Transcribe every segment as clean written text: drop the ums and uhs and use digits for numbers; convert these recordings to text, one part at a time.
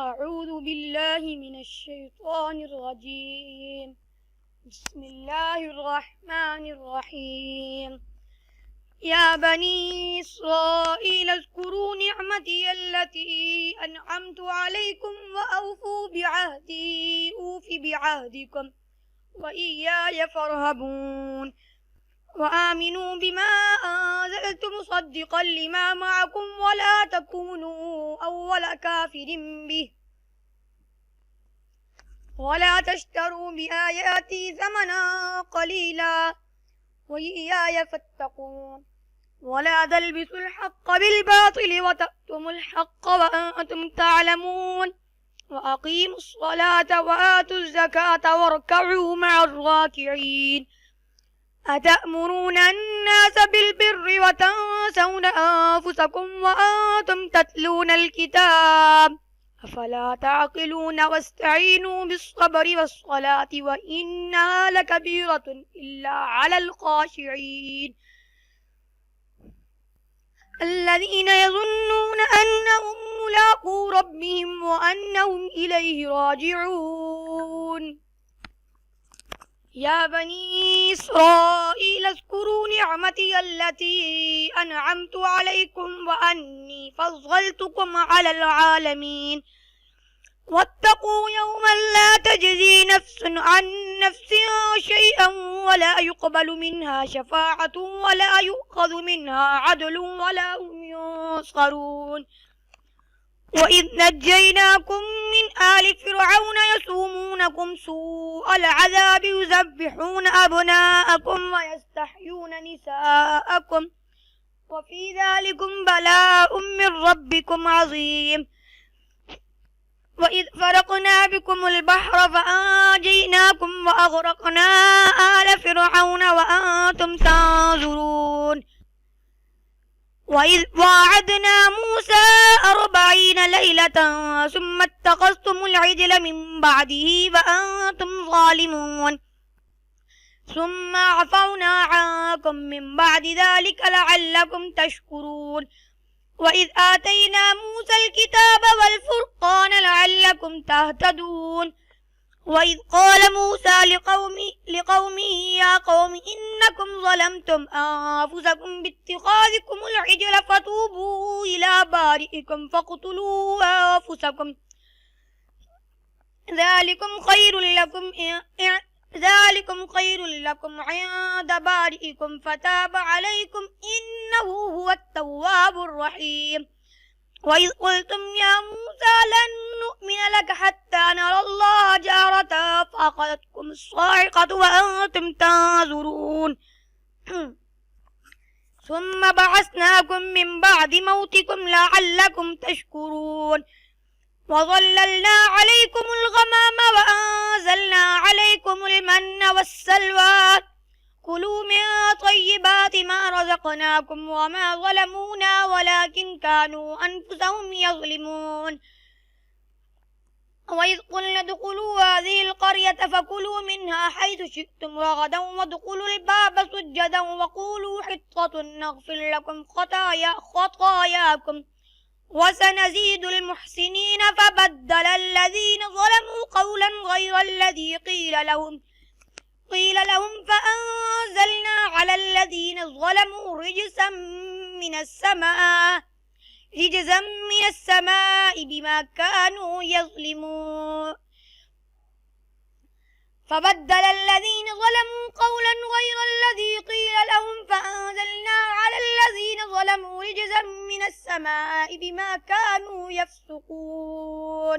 أعوذ بالله من الشيطان الرجيم. بسم الله الرحمن الرحيم. يا بني إسرائيل اذكروا نعمتي التي أنعمت عليكم وأوفوا بعهدي أوف بعهدكم وإياي فارهبون. وآمنوا بما أنزلت مصدقا لما معكم ولا تكونوا أول كافر به ولا تشتروا بآياتي ثمنا قليلا وإياي فاتقون. ولا تلبسوا الحق بالباطل وتكتموا الحق وأنتم تعلمون. وأقيموا الصلاة وآتوا الزكاة واركعوا مع الراكعين. أتأمرون الناس بالبر وتنسون أنفسكم وأنتم تتلون الكتاب أفلا تعقلون. واستعينوا بالصبر والصلاة وإنها لكبيرة إلا على الخاشعين الذين يظنون أنهم ملاقو ربهم وأنهم إليه راجعون. يا بني إسرائيل اذكروا نعمتي التي أنعمت عليكم وأني فضلتكم على العالمين. واتقوا يوما لا تجزي نفس عن نفس شيئا ولا يقبل منها شفاعة ولا يؤخذ منها عدل ولا هم ينصرون. وإذ نجيناكم من آل فرعون يسومونكم سوء العذاب يذبحون أبناءكم ويستحيون نساءكم وفي ذلكم بلاء من ربكم عظيم. وإذ فرقنا بكم البحر فأنجيناكم وأغرقنا آل فرعون وأنتم تنظرون. وإذ واعدنا موسى 40 ليلة ثم اتخذتم العجل من بعده وأنتم ظالمون ثم عفونا عنكم من بعد ذلك لعلكم تشكرون. وإذ آتينا موسى الكتاب والفرقان لعلكم تهتدون. وإذ قال موسى لقومه يا قوم إنكم ظلمتم أنفسكم باتخاذكم العجل فتوبوا إلى بارئكم فاقتلوا أنفسكم ذلكم خير لكم عند بارئكم فتاب عليكم إنه هو التواب الرحيم. وإذ قلتم يا موسى لن نؤمن لك حتى نرى الله جهرة فأخذتكم الصاعقة وأنتم تنظرون ثم بعثناكم من بعد موتكم لعلكم تشكرون. وظللنا عليكم الغمام وأنزلنا عليكم المن والسلوى كلوا من طيبات ما رزقناكم وما ظلمونا ولكن كانوا أنفسهم يظلمون. وإذ قلنا ادخلوا هذه القرية فكلوا منها حيث شئتم رغدا وادخلوا الباب سجدا وقولوا حطة نغفر لكم خطاياكم وسنزيد المحسنين. فبدل الذين ظلموا قولا غير الذي قيل لهم فأنزلنا على الذين ظلموا رجزا من السماء بما كانوا يظلمون. فبدل الذين ظلموا قولا غير الذي قيل لهم فأنزلنا على الذين ظلموا رجزا من السماء بما كانوا يفسقون.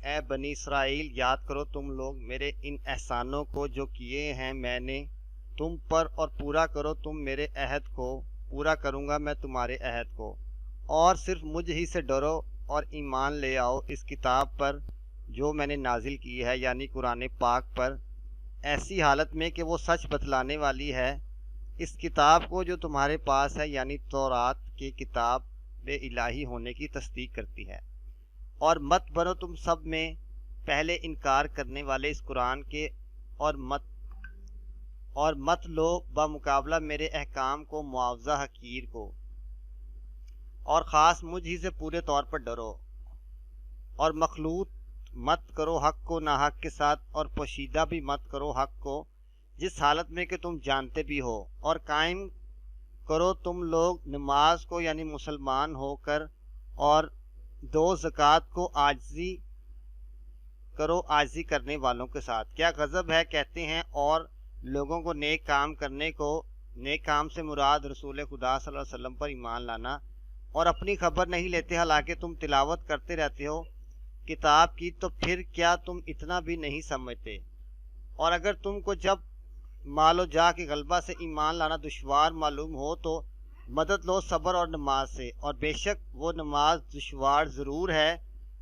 اے بنی اسرائیل یاد کرو تم لوگ میرے ان احسانوں کو جو کیے ہیں میں نے تم پر، اور پورا کرو تم میرے عہد کو، پورا کروں گا میں تمہارے عہد کو. اور صرف مجھ ہی سے ڈرو اور ایمان لے آؤ اس کتاب پر جو میں نے نازل کی ہے، یعنی قرآن پاک پر، ایسی حالت میں کہ وہ سچ بتلانے والی ہے. اس کتاب کو جو تمہارے پاس ہے، یعنی تورات کی کتاب الہی ہونے کی تصدیق کرتی ہے. اور مت بنو تم سب میں پہلے انکار کرنے والے اس قرآن کے، اور مت لو بمقابلہ میرے احکام کو معاوضہ حقیر کو. اور خاص مجھ ہی سے پورے طور پر ڈرو، اور مخلوط مت کرو حق کو ناحق کے ساتھ، اور پوشیدہ بھی مت کرو حق کو جس حالت میں کہ تم جانتے بھی ہو، اور قائم کرو تم لوگ نماز کو یعنی مسلمان ہو کر، اور دو زکوٰۃ کو عاجزی کرو عاجزی کرنے والوں کے ساتھ۔ کیا غضب ہے، کہتے ہیں، اور لوگوں کو نیک کام کرنے کو، نیک کام سے مراد رسول خدا صلی اللہ علیہ وسلم پر ایمان لانا، اور اپنی خبر نہیں لیتے حالانکہ تم تلاوت کرتے رہتے ہو کتاب کی، تو پھر کیا تم اتنا بھی نہیں سمجھتے؟ اور اگر تم کو جب مال و جا کے غلبہ سے ایمان لانا دشوار معلوم ہو تو مدد لو صبر اور نماز سے، اور بے شک وہ نماز دشوار ضرور ہے،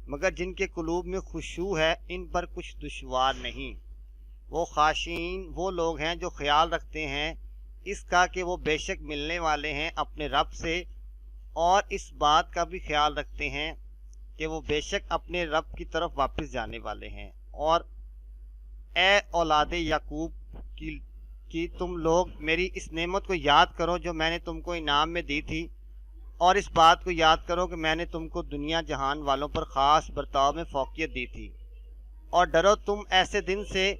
مگر جن کے قلوب میں خشوع ہے ان پر کچھ دشوار نہیں۔ وہ خاشعین وہ لوگ ہیں جو خیال رکھتے ہیں اس کا کہ وہ بے شک ملنے والے ہیں اپنے رب سے، اور اس بات کا بھی خیال رکھتے ہیں کہ وہ بے شک اپنے رب کی طرف واپس جانے والے ہیں۔ اور اے اولاد یعقوب کی تم لوگ میری اس نعمت کو یاد کرو جو میں نے تم کو انعام میں دی تھی، اور اس بات کو یاد کرو کہ میں نے تم کو دنیا جہان والوں پر خاص برتاؤ میں فوقیت دی تھی، اور ڈرو تم ایسے دن سے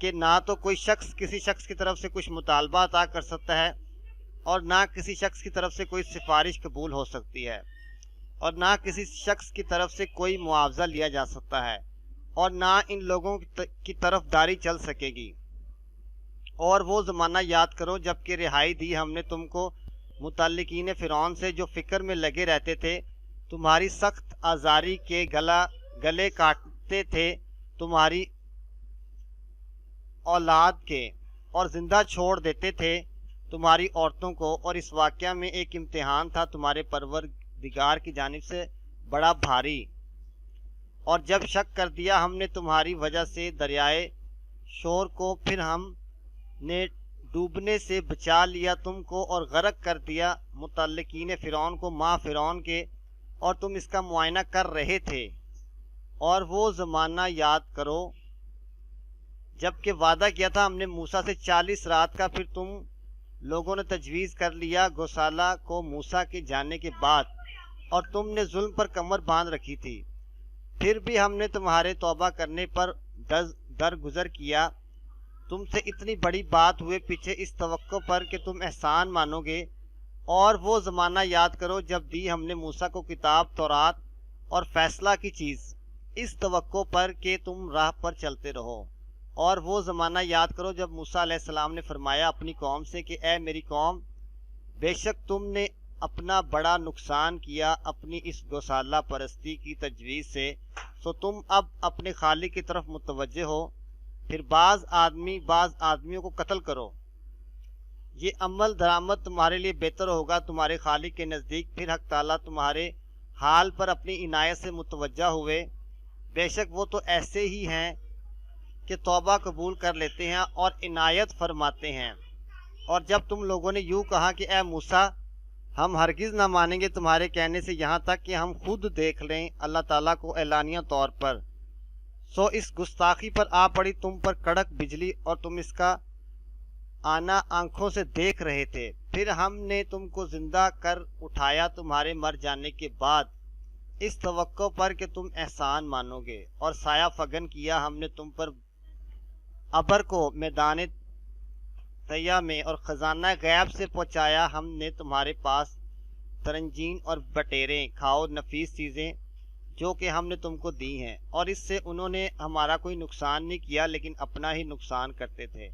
کہ نہ تو کوئی شخص کسی شخص کی طرف سے کچھ مطالبہ عطا کر سکتا ہے، اور نہ کسی شخص کی طرف سے کوئی سفارش قبول ہو سکتی ہے، اور نہ کسی شخص کی طرف سے کوئی معاوضہ لیا جا سکتا ہے، اور نہ ان لوگوں کی طرف داری چل سکے گی۔ اور وہ زمانہ یاد کرو جب کہ رہائی دی ہم نے تم کو متعلقین فرعون سے جو فکر میں لگے رہتے تھے، تمہاری سخت آزاری کے گلے کاٹتے تھے تمہاری اولاد کے، اور زندہ چھوڑ دیتے تھے تمہاری عورتوں کو، اور اس واقعہ میں ایک امتحان تھا تمہارے پروردگار کی جانب سے بڑا بھاری۔ اور جب شک کر دیا ہم نے تمہاری وجہ سے دریائے شور کو، پھر ہم نے ڈوبنے سے بچا لیا تم کو اور غرق کر دیا متعلقین فرعون کو ماں فرعون کے، اور تم اس کا معائنہ کر رہے تھے۔ اور وہ زمانہ یاد کرو جب کہ وعدہ کیا تھا ہم نے موسیٰ سے 40 رات کا، پھر تم لوگوں نے تجویز کر لیا گوسالہ کو موسیٰ کے جانے کے بعد، اور تم نے ظلم پر کمر باندھ رکھی تھی۔ پھر بھی ہم نے تمہارے توبہ کرنے پر درگزر کیا، تم سے اتنی بڑی بات ہوئے پیچھے اس توقع پر کہ تم احسان مانو گے۔ اور وہ زمانہ یاد کرو جب دی ہم نے موسیٰ کو کتاب تورات اور فیصلہ کی چیز، اس توقع پر کہ تم راہ پر چلتے رہو۔ اور وہ زمانہ یاد کرو جب موسیٰ علیہ السلام نے فرمایا اپنی قوم سے کہ اے میری قوم، بے شک تم نے اپنا بڑا نقصان کیا اپنی اس گوسالہ پرستی کی تجویز سے، سو تم اب اپنے خالق کی طرف متوجہ ہو، پھر بعض آدمیوں کو قتل کرو، یہ عمل درآمد تمہارے لیے بہتر ہوگا تمہارے خالق کے نزدیک۔ پھر حق تعالیٰ تمہارے حال پر اپنی عنایت سے متوجہ ہوئے، بے شک وہ تو ایسے ہی ہیں کہ توبہ قبول کر لیتے ہیں اور عنایت فرماتے ہیں۔ اور جب تم لوگوں نے یوں کہا کہ اے موسیٰ، ہم ہرگز نہ مانیں گے تمہارے کہنے سے یہاں تک کہ ہم خود دیکھ لیں اللہ تعالیٰ کو اعلانیہ طور پر، سو اس گستاخی پر آ پڑی تم پر کڑک بجلی، اور تم اس کا آنا آنکھوں سے دیکھ رہے تھے۔ پھر ہم نے تم کو زندہ کر اٹھایا تمہارے مر جانے کے بعد، اس توقع پر کہ تم احسان مانو گے، اور سایہ فگن کیا ہم نے تم پر ابر کو میدان طیہ میں، اور خزانہ غیب سے پہنچایا ہم نے تمہارے پاس ترنجین اور بٹیریں، کھاؤ نفیس چیزیں جو کہ ہم نے تم کو دی ہیں، اور اس سے انہوں نے ہمارا کوئی نقصان نہیں کیا لیکن اپنا ہی نقصان کرتے تھے۔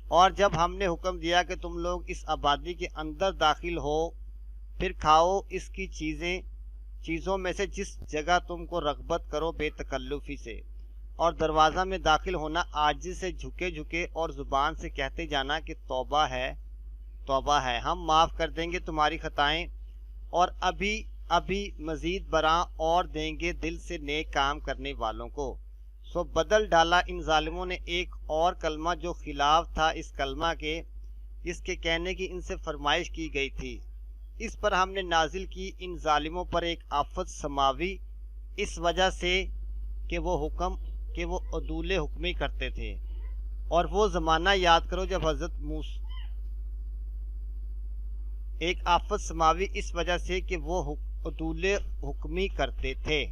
اور جب ہم نے حکم دیا کہ تم لوگ اس آبادی کے اندر داخل ہو، پھر کھاؤ اس کی چیزوں میں سے جس جگہ تم کو رغبت کرو بے تکلفی سے، اور دروازہ میں داخل ہونا عاجزی سے جھکے جھکے، اور زبان سے کہتے جانا کہ توبہ ہے توبہ ہے، ہم معاف کر دیں گے تمہاری خطائیں، اور ابھی مزید براں اور دیں گے دل سے نیک کام کرنے والوں کو۔ سو بدل ڈالا ان ظالموں نے ایک اور کلمہ جو خلاف تھا اس کلمہ کے جس کے کہنے کی ان سے فرمائش کی گئی تھی، اس پر ہم نے نازل کی ان ظالموں پر ایک آفت سماوی، اس وجہ سے کہ وہ عدول حکمی کرتے تھے۔ اور وہ زمانہ یاد کرو جب حضرت موسیٰ ایک آفت سماوی اس وجہ سے کہ وہ عدول حکمی کرتے تھے۔